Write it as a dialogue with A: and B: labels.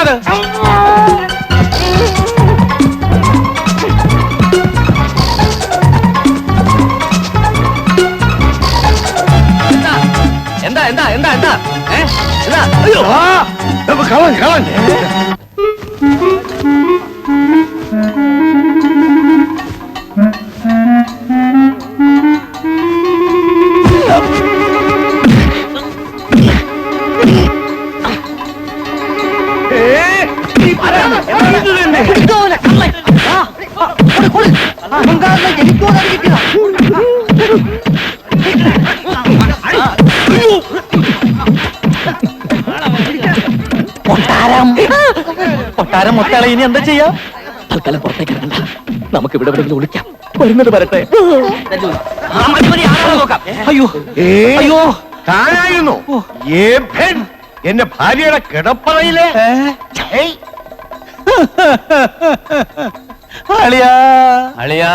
A: പറഞ്ഞത്? എന്താ എന്താ എന്താ എന്താ എന്താ? അയ്യോ
B: കളൻ കളൻ.
A: കൊട്ടാരം മൊട്ടാളെ ഇനി എന്താ ചെയ്യാ? തൽക്കാലം പുറത്തേക്ക് ഇറങ്ങണ്ട, നമുക്ക് ഇവിടെ എവിടെയെങ്കിലും ഒളിക്കാം. വരുന്നത് വരട്ടെ. അയ്യോ അയ്യോ,
B: താനായിരുന്നു എന്റെ ഭാര്യയുടെ കിടപ്പറയിലെ
A: അളിയാ അളിയാ.